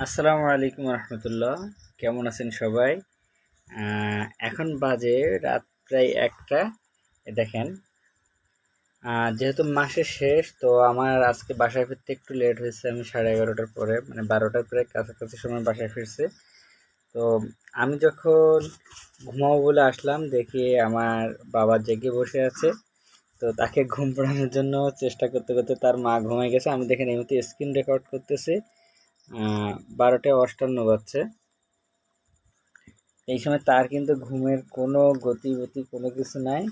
আসসালামু আলাইকুম রহমতুল্লাহ। কেমন আছেন সবাই? এখন বাজে রাত প্রায় 1টা। দেখেন, যেহেতু মাসের শেষ তো আমার আজকে বাসায় ফিরতে একটু লেট হয়েছে। আমি 11:30টার পরে মানে 12টার প্রায় কাছাকাছি সময় বাসায় ফিরছে। তো আমি যখন ঘুমাবো বলে আসলাম দেখি আমার বাবা জেগে বসে আছে। তো তাকে ঘুম পাড়ানোর জন্য চেষ্টা করতে করতে তার মা ঘুমায় গেছে। আমি দেখেন এই মুহূর্তে স্ক্রিন রেকর্ড করতেছি, 12টা 58 বাজছে। এই সময় তার কিন্তু ঘুমের কোনো গতিবিধি কোনো কিছু নাই।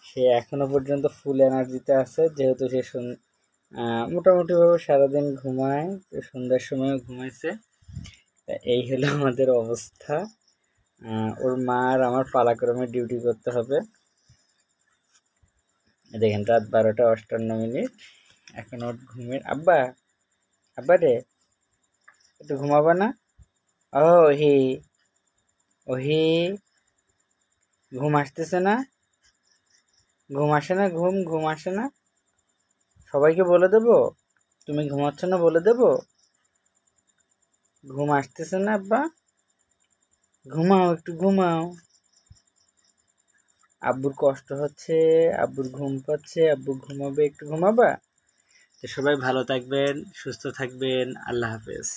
সে এখনো পর্যন্ত ফুল এনার্জিতে আছে, যেহেতু সে মোটামুটিভাবে সারাদিন ঘুমায়, তো সন্ধ্যার সময়ও ঘুমাইছে। তা এই হলো আমাদের অবস্থা। ওর মা আর আমার পালাক্রমে ডিউটি করতে হবে। দেখেন রাত 12টা 58 এখন ওর ঘুমের আব্বা, আব্বা রে, একটু ঘুমাবা না? ও হি, ওহি, ঘুম আসতেছে না? ঘুম আসে না? ঘুম আসে না? সবাইকে বলে দেবো তুমি ঘুমাচ্ছ না, বলে দেবো? ঘুম আসতেছে না আব্বা? ঘুমাও, একটু ঘুমাও। আব্বুর কষ্ট হচ্ছে, আব্বুর ঘুম পাচ্ছে, আব্বু ঘুমাবে, একটু ঘুমাবা? তো সবাই ভালো থাকবেন, সুস্থ থাকবেন। আল্লাহ হাফেজ।